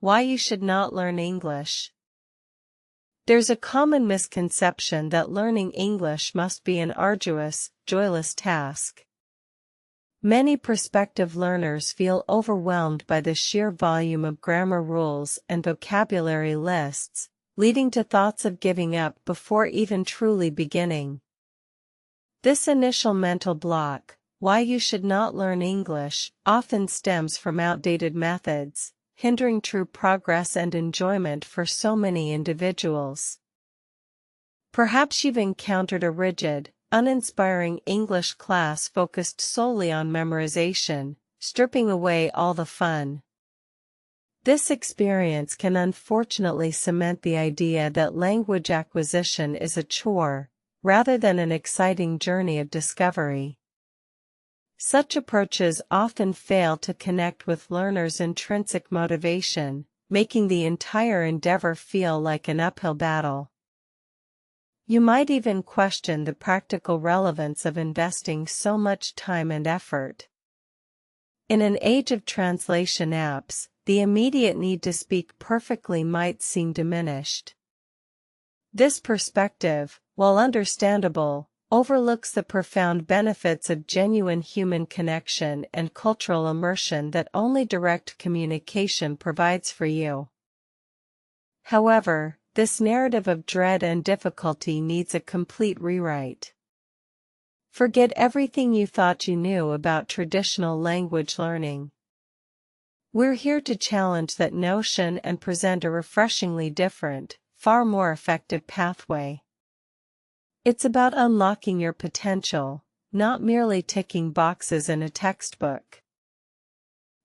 Why you should not learn English. There's a common misconception that learning English must be an arduous, joyless task. Many prospective learners feel overwhelmed by the sheer volume of grammar rules and vocabulary lists, leading to thoughts of giving up before even truly beginning. This initial mental block, why you should not learn English, often stems from outdated methods, hindering true progress and enjoyment for so many individuals. Perhaps you've encountered a rigid, uninspiring English class focused solely on memorization, stripping away all the fun. This experience can unfortunately cement the idea that language acquisition is a chore, rather than an exciting journey of discovery. Such approaches often fail to connect with learners' intrinsic motivation, making the entire endeavor feel like an uphill battle. You might even question the practical relevance of investing so much time and effort. In an age of translation apps, the immediate need to speak perfectly might seem diminished. This perspective, while understandable, overlooks the profound benefits of genuine human connection and cultural immersion that only direct communication provides for you. However, this narrative of dread and difficulty needs a complete rewrite. Forget everything you thought you knew about traditional language learning. We're here to challenge that notion and present a refreshingly different, far more effective pathway. It's about unlocking your potential, not merely ticking boxes in a textbook.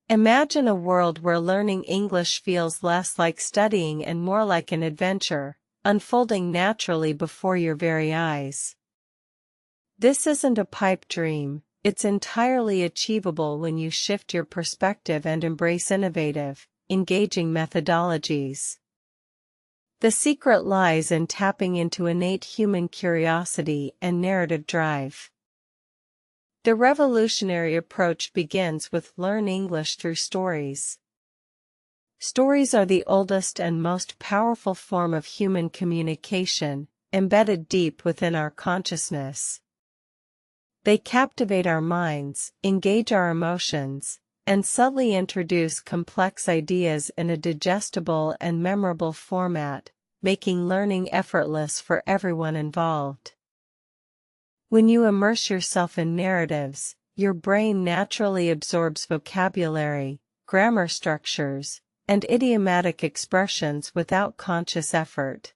Imagine a world where learning English feels less like studying and more like an adventure, unfolding naturally before your very eyes. This isn't a pipe dream, it's entirely achievable when you shift your perspective and embrace innovative, engaging methodologies. The secret lies in tapping into innate human curiosity and narrative drive. The revolutionary approach begins with learn English through stories. Stories are the oldest and most powerful form of human communication, embedded deep within our consciousness. They captivate our minds, engage our emotions, and subtly introduce complex ideas in a digestible and memorable format, making learning effortless for everyone involved. When you immerse yourself in narratives, your brain naturally absorbs vocabulary, grammar structures, and idiomatic expressions without conscious effort.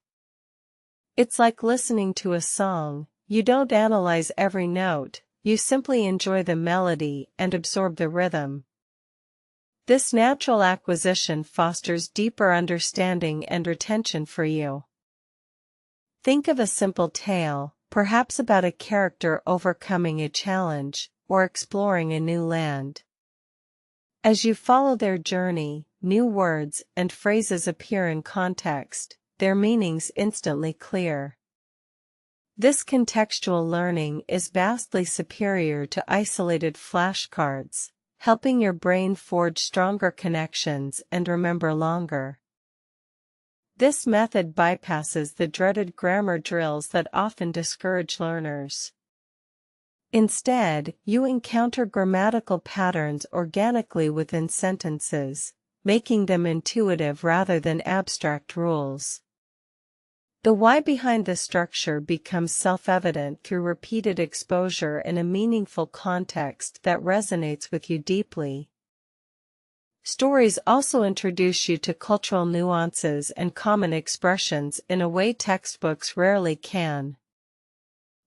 It's like listening to a song. You don't analyze every note, you simply enjoy the melody and absorb the rhythm. This natural acquisition fosters deeper understanding and retention for you. Think of a simple tale, perhaps about a character overcoming a challenge or exploring a new land. As you follow their journey, new words and phrases appear in context, their meanings instantly clear. This contextual learning is vastly superior to isolated flashcards, helping your brain forge stronger connections and remember longer. This method bypasses the dreaded grammar drills that often discourage learners. Instead, you encounter grammatical patterns organically within sentences, making them intuitive rather than abstract rules. The why behind the structure becomes self-evident through repeated exposure in a meaningful context that resonates with you deeply. Stories also introduce you to cultural nuances and common expressions in a way textbooks rarely can.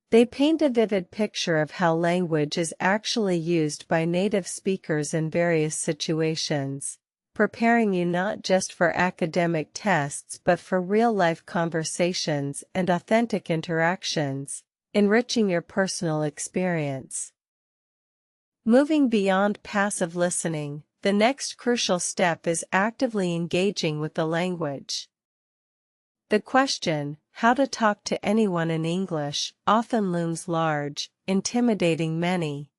They paint a vivid picture of how language is actually used by native speakers in various situations, preparing you not just for academic tests but for real-life conversations and authentic interactions, enriching your personal experience. Moving beyond passive listening, the next crucial step is actively engaging with the language. The question, how to talk to anyone in English, often looms large, intimidating many.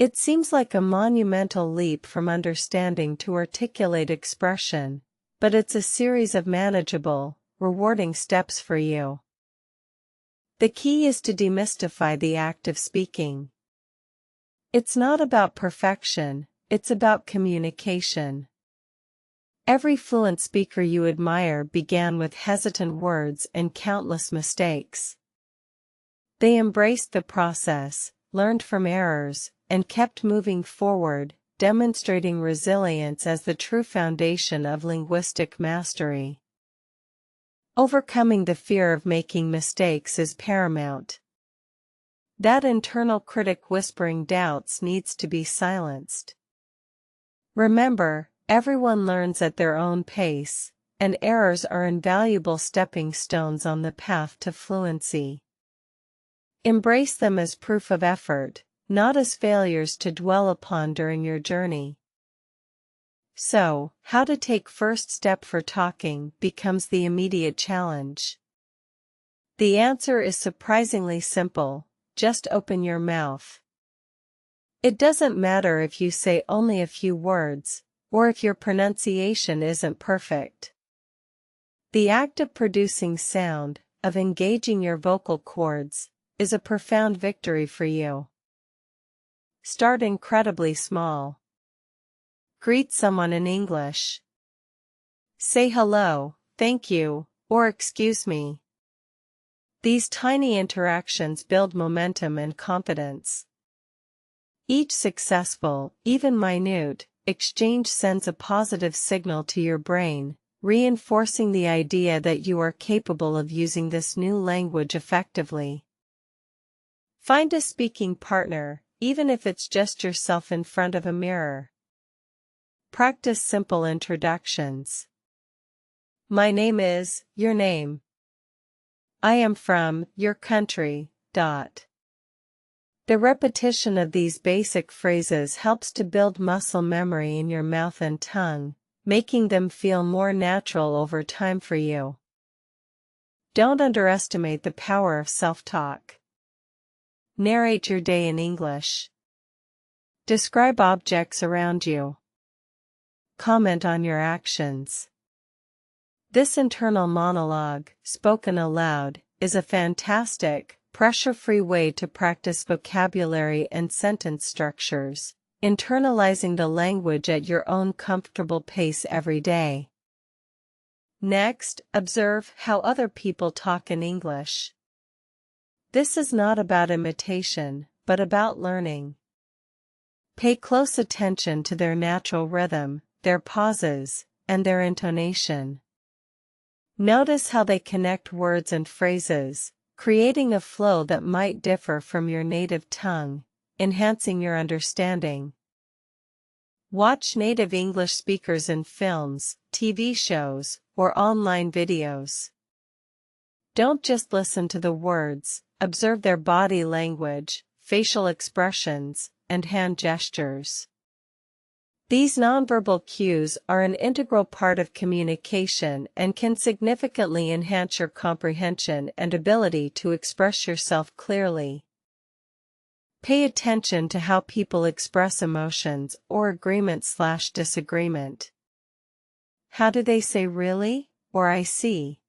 It seems like a monumental leap from understanding to articulate expression, but it's a series of manageable, rewarding steps for you. The key is to demystify the act of speaking. It's not about perfection, it's about communication. Every fluent speaker you admire began with hesitant words and countless mistakes. They embraced the process, learned from errors, and kept moving forward, demonstrating resilience as the true foundation of linguistic mastery. Overcoming the fear of making mistakes is paramount. That internal critic whispering doubts needs to be silenced. Remember, everyone learns at their own pace, and errors are invaluable stepping stones on the path to fluency. Embrace them as proof of effort, not as failures to dwell upon during your journey. So, how to take first step for talking becomes the immediate challenge. The answer is surprisingly simple: just open your mouth. It doesn't matter if you say only a few words, or if your pronunciation isn't perfect. The act of producing sound, of engaging your vocal cords, is a profound victory for you. Start incredibly small. Greet someone in English. Say hello, thank you, or excuse me. These tiny interactions build momentum and confidence. Each successful, even minute, exchange sends a positive signal to your brain, reinforcing the idea that you are capable of using this new language effectively. Find a speaking partner, even if it's just yourself in front of a mirror. Practice simple introductions. My name is, your name. I am from, your country, ... The repetition of these basic phrases helps to build muscle memory in your mouth and tongue, making them feel more natural over time for you. Don't underestimate the power of self-talk. Narrate your day in English. Describe objects around you. Comment on your actions. This internal monologue, spoken aloud, is a fantastic, pressure-free way to practice vocabulary and sentence structures, internalizing the language at your own comfortable pace every day. Next, observe how other people talk in English. This is not about imitation, but about learning. Pay close attention to their natural rhythm, their pauses, and their intonation. Notice how they connect words and phrases, creating a flow that might differ from your native tongue, enhancing your understanding. Watch native English speakers in films, TV shows, or online videos. Don't just listen to the words, observe their body language, facial expressions, and hand gestures. These nonverbal cues are an integral part of communication and can significantly enhance your comprehension and ability to express yourself clearly. Pay attention to how people express emotions or agreement/disagreement. How do they say really, or I see?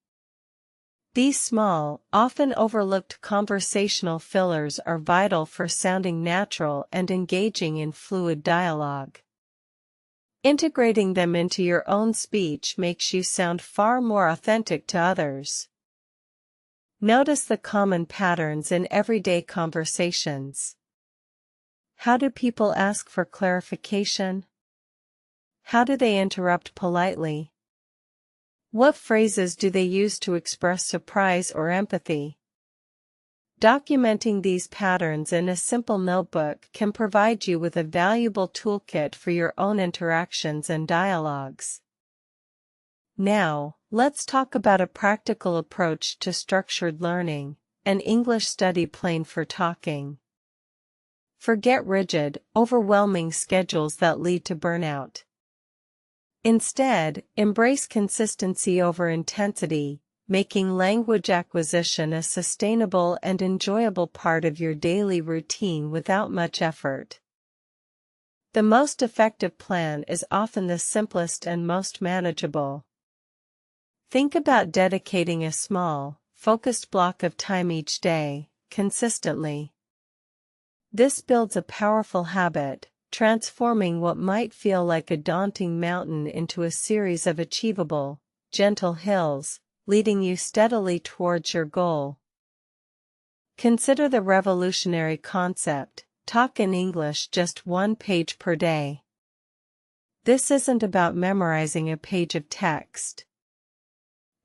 These small, often overlooked conversational fillers are vital for sounding natural and engaging in fluid dialogue. Integrating them into your own speech makes you sound far more authentic to others. Notice the common patterns in everyday conversations. How do people ask for clarification? How do they interrupt politely? What phrases do they use to express surprise or empathy? Documenting these patterns in a simple notebook can provide you with a valuable toolkit for your own interactions and dialogues. Now, let's talk about a practical approach to structured learning, an English study plan for talking. Forget rigid, overwhelming schedules that lead to burnout. Instead, embrace consistency over intensity, making language acquisition a sustainable and enjoyable part of your daily routine without much effort. The most effective plan is often the simplest and most manageable. Think about dedicating a small, focused block of time each day, consistently. This builds a powerful habit, transforming what might feel like a daunting mountain into a series of achievable, gentle hills, leading you steadily towards your goal. Consider the revolutionary concept: talk in English just 1 page per day. This isn't about memorizing a page of text.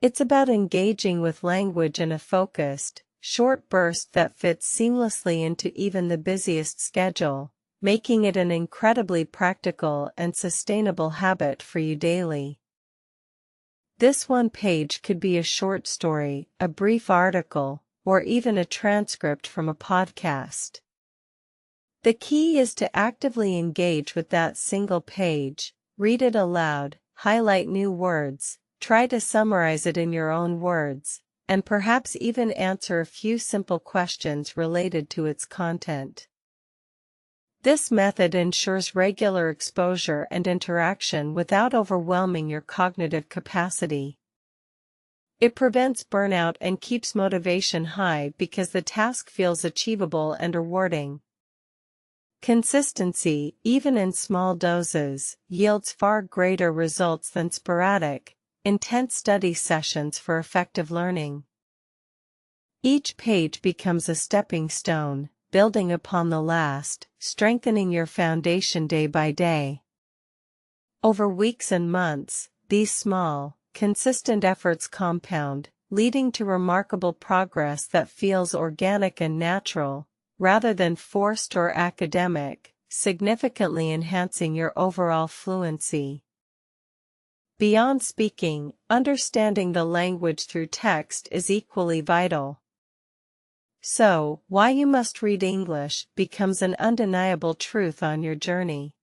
It's about engaging with language in a focused, short burst that fits seamlessly into even the busiest schedule, making it an incredibly practical and sustainable habit for you daily. This 1 page could be a short story, a brief article, or even a transcript from a podcast. The key is to actively engage with that single page, read it aloud, highlight new words, try to summarize it in your own words, and perhaps even answer a few simple questions related to its content. This method ensures regular exposure and interaction without overwhelming your cognitive capacity. It prevents burnout and keeps motivation high because the task feels achievable and rewarding. Consistency, even in small doses, yields far greater results than sporadic, intense study sessions for effective learning. Each page becomes a stepping stone, building upon the last, strengthening your foundation day by day. Over weeks and months, these small, consistent efforts compound, leading to remarkable progress that feels organic and natural, rather than forced or academic, significantly enhancing your overall fluency. Beyond speaking, understanding the language through text is equally vital. So, why you must read English becomes an undeniable truth on your journey.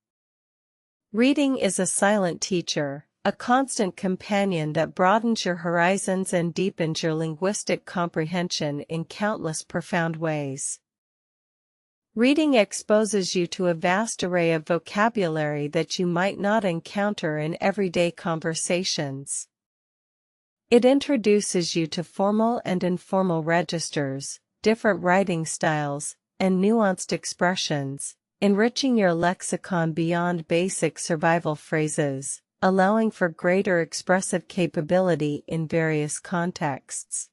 Reading is a silent teacher, a constant companion that broadens your horizons and deepens your linguistic comprehension in countless profound ways. Reading exposes you to a vast array of vocabulary that you might not encounter in everyday conversations. It introduces you to formal and informal registers, different writing styles, and nuanced expressions, enriching your lexicon beyond basic survival phrases, allowing for greater expressive capability in various contexts.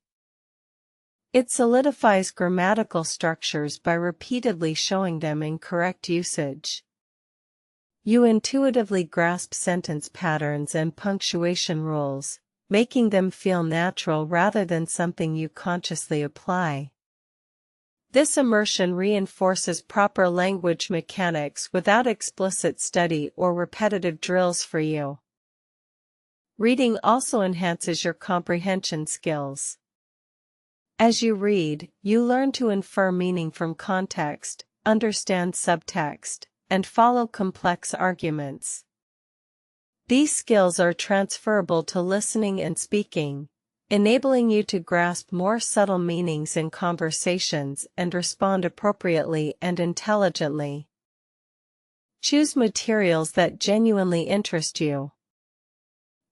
It solidifies grammatical structures by repeatedly showing them in correct usage. You intuitively grasp sentence patterns and punctuation rules, making them feel natural rather than something you consciously apply. This immersion reinforces proper language mechanics without explicit study or repetitive drills for you. Reading also enhances your comprehension skills. As you read, you learn to infer meaning from context, understand subtext, and follow complex arguments. These skills are transferable to listening and speaking, enabling you to grasp more subtle meanings in conversations and respond appropriately and intelligently. Choose materials that genuinely interest you.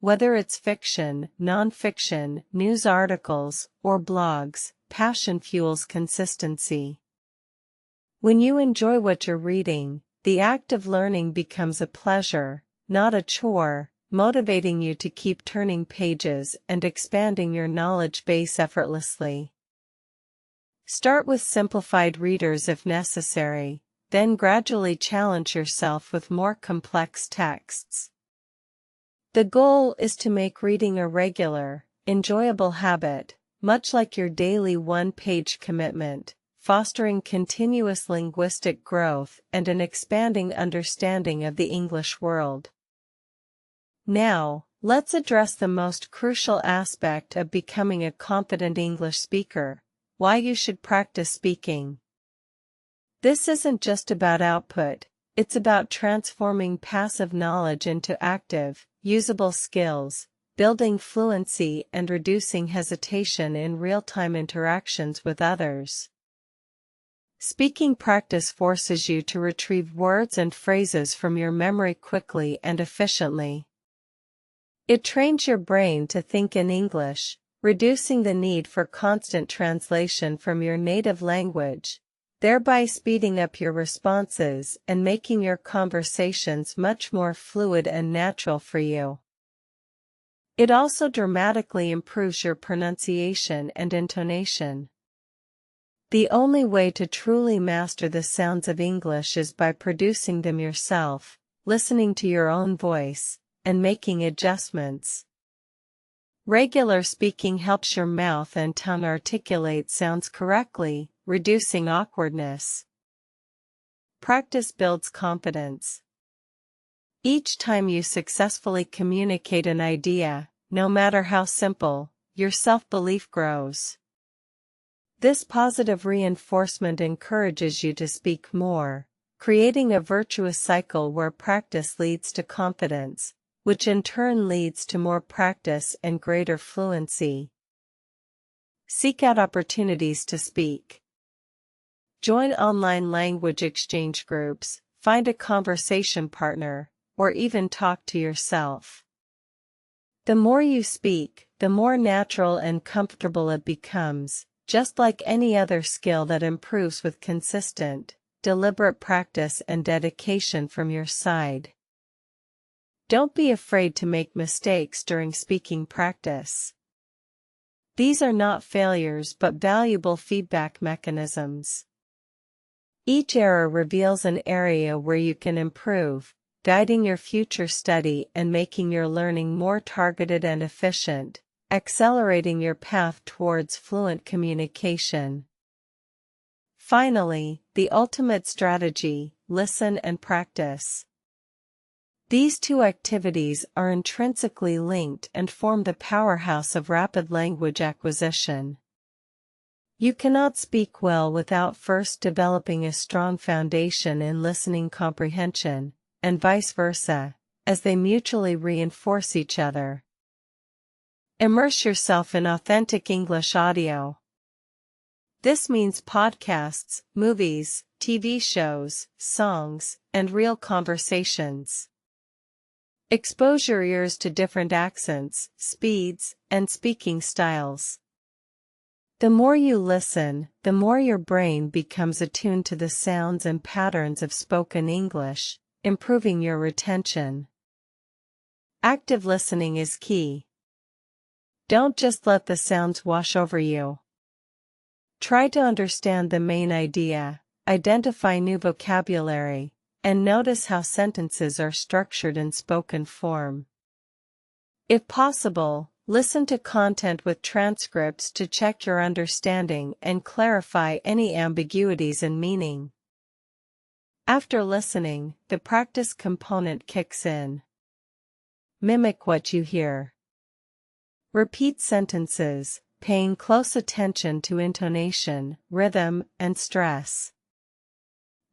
Whether it's fiction, nonfiction, news articles, or blogs, passion fuels consistency. When you enjoy what you're reading, the act of learning becomes a pleasure, not a chore, motivating you to keep turning pages and expanding your knowledge base effortlessly. Start with simplified readers if necessary, then gradually challenge yourself with more complex texts. The goal is to make reading a regular, enjoyable habit, much like your daily 1-page commitment, fostering continuous linguistic growth and an expanding understanding of the English world. Now, let's address the most crucial aspect of becoming a confident English speaker: why you should practice speaking. This isn't just about output, it's about transforming passive knowledge into active, usable skills, building fluency and reducing hesitation in real-time interactions with others. Speaking practice forces you to retrieve words and phrases from your memory quickly and efficiently. It trains your brain to think in English, reducing the need for constant translation from your native language, thereby speeding up your responses and making your conversations much more fluid and natural for you. It also dramatically improves your pronunciation and intonation. The only way to truly master the sounds of English is by producing them yourself, listening to your own voice, and making adjustments. Regular speaking helps your mouth and tongue articulate sounds correctly, reducing awkwardness. Practice builds confidence. Each time you successfully communicate an idea, no matter how simple, your self-belief grows. This positive reinforcement encourages you to speak more, creating a virtuous cycle where practice leads to confidence, which in turn leads to more practice and greater fluency. Seek out opportunities to speak. Join online language exchange groups, find a conversation partner, or even talk to yourself. The more you speak, the more natural and comfortable it becomes, just like any other skill that improves with consistent, deliberate practice and dedication from your side. Don't be afraid to make mistakes during speaking practice. These are not failures but valuable feedback mechanisms. Each error reveals an area where you can improve, guiding your future study and making your learning more targeted and efficient, accelerating your path towards fluent communication. Finally, the ultimate strategy: listen and practice. These two activities are intrinsically linked and form the powerhouse of rapid language acquisition. You cannot speak well without first developing a strong foundation in listening comprehension, and vice versa, as they mutually reinforce each other. Immerse yourself in authentic English audio. This means podcasts, movies, TV shows, songs, and real conversations. Expose your ears to different accents, speeds, and speaking styles. The more you listen, the more your brain becomes attuned to the sounds and patterns of spoken English, improving your retention. Active listening is key. Don't just let the sounds wash over you. Try to understand the main idea, identify new vocabulary, and notice how sentences are structured in spoken form. If possible, listen to content with transcripts to check your understanding and clarify any ambiguities in meaning. After listening, the practice component kicks in. Mimic what you hear. Repeat sentences, paying close attention to intonation, rhythm, and stress.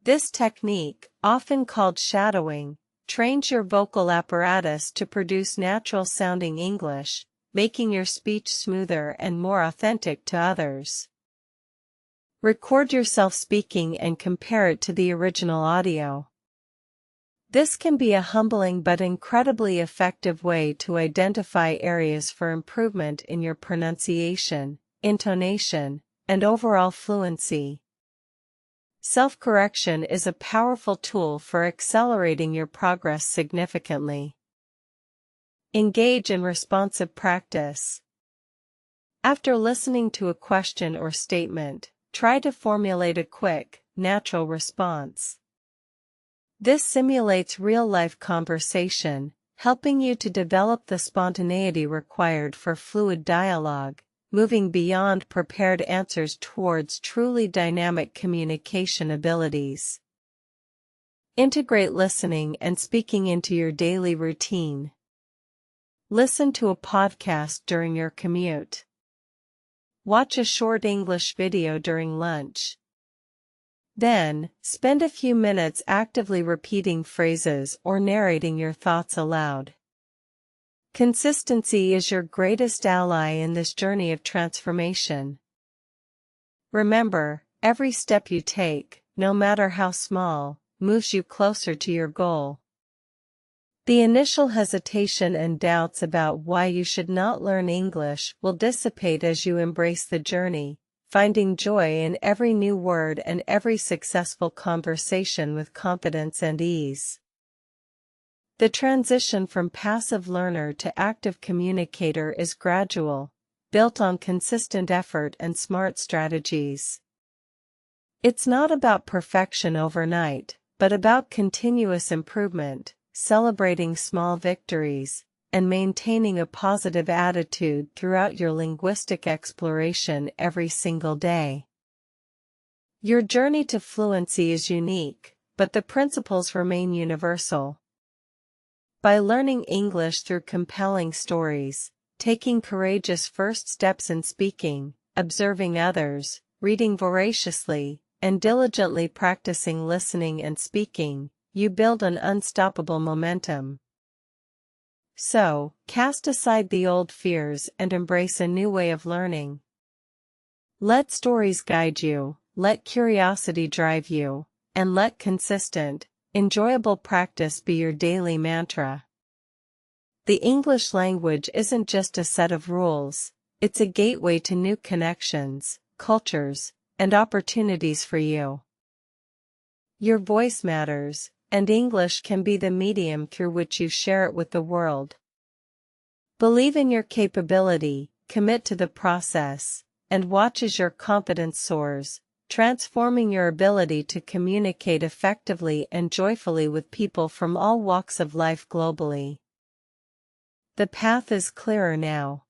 This technique, often called shadowing, trains your vocal apparatus to produce natural-sounding English, making your speech smoother and more authentic to others. Record yourself speaking and compare it to the original audio. This can be a humbling but incredibly effective way to identify areas for improvement in your pronunciation, intonation, and overall fluency. Self-correction is a powerful tool for accelerating your progress significantly. Engage in responsive practice. After listening to a question or statement, try to formulate a quick, natural response. This simulates real-life conversation, helping you to develop the spontaneity required for fluid dialogue, moving beyond prepared answers towards truly dynamic communication abilities. Integrate listening and speaking into your daily routine. Listen to a podcast during your commute. Watch a short English video during lunch. Then, spend a few minutes actively repeating phrases or narrating your thoughts aloud. Consistency is your greatest ally in this journey of transformation. Remember, Every step you take, no matter how small, moves you closer to your goal. The initial hesitation and doubts about why you should not learn English will dissipate as you embrace the journey, finding joy in every new word and every successful conversation with confidence and ease. The transition from passive learner to active communicator is gradual, built on consistent effort and smart strategies. It's not about perfection overnight, but about continuous improvement, celebrating small victories, and maintaining a positive attitude throughout your linguistic exploration every single day. Your journey to fluency is unique, but the principles remain universal. By learning English through compelling stories, taking courageous first steps in speaking, observing others, reading voraciously, and diligently practicing listening and speaking, you build an unstoppable momentum. So, cast aside the old fears and embrace a new way of learning. Let stories guide you, let curiosity drive you, and let consistent, enjoyable practice be your daily mantra. The English language isn't just a set of rules, it's a gateway to new connections, cultures, and opportunities for you. Your voice matters, and English can be the medium through which you share it with the world. Believe in your capability, commit to the process, and watch as your confidence soars, transforming your ability to communicate effectively and joyfully with people from all walks of life globally. The path is clearer now.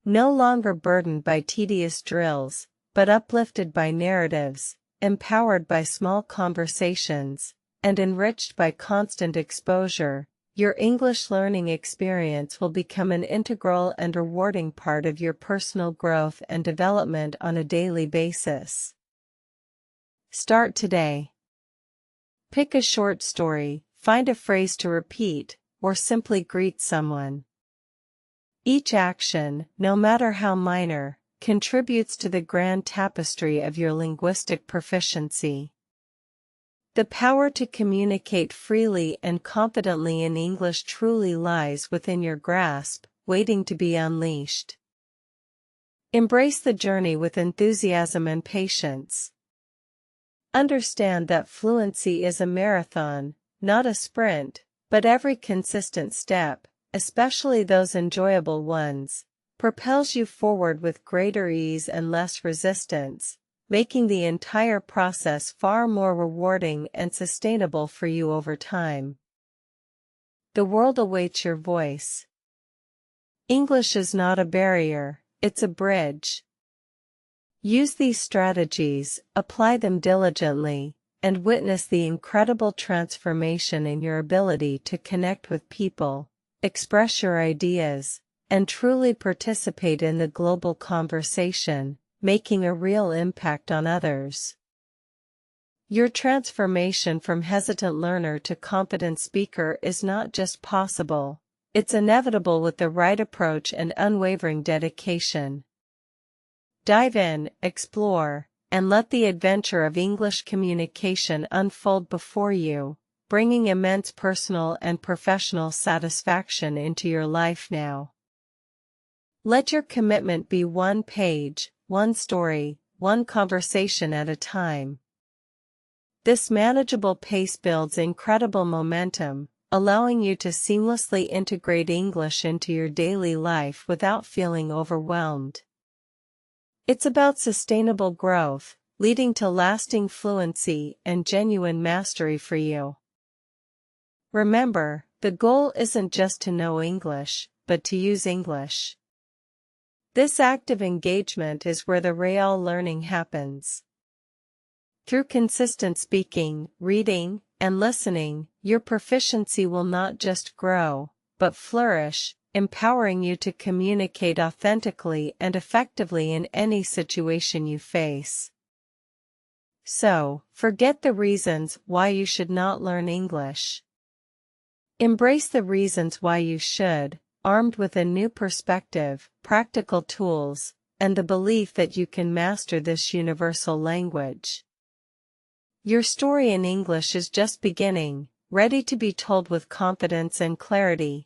No longer burdened by tedious drills, but uplifted by narratives, empowered by small conversations, and enriched by constant exposure, your English learning experience will become an integral and rewarding part of your personal growth and development on a daily basis. Start today. Pick a short story, find a phrase to repeat, or simply greet someone. Each action, no matter how minor, contributes to the grand tapestry of your linguistic proficiency. The power to communicate freely and confidently in English truly lies within your grasp, waiting to be unleashed. Embrace the journey with enthusiasm and patience. Understand that fluency is a marathon, not a sprint, but every consistent step, especially those enjoyable ones, propels you forward with greater ease and less resistance, making the entire process far more rewarding and sustainable for you over time. The world awaits your voice. English is not a barrier, it's a bridge. Use these strategies, apply them diligently, and witness the incredible transformation in your ability to connect with people, express your ideas, and truly participate in the global conversation, making a real impact on others. Your transformation from hesitant learner to confident speaker is not just possible, it's inevitable with the right approach and unwavering dedication. Dive in, explore, and let the adventure of English communication unfold before you, bringing immense personal and professional satisfaction into your life now. Let your commitment be one page, one story, one conversation at a time. This manageable pace builds incredible momentum, allowing you to seamlessly integrate English into your daily life without feeling overwhelmed. It's about sustainable growth, leading to lasting fluency and genuine mastery for you. Remember, the goal isn't just to know English, but to use English. This active engagement is where the real learning happens. Through consistent speaking, reading, and listening, your proficiency will not just grow, but flourish, empowering you to communicate authentically and effectively in any situation you face. So, forget the reasons why you should not learn English. Embrace the reasons why you should, armed with a new perspective, practical tools, and the belief that you can master this universal language. Your story in English is just beginning, ready to be told with confidence and clarity.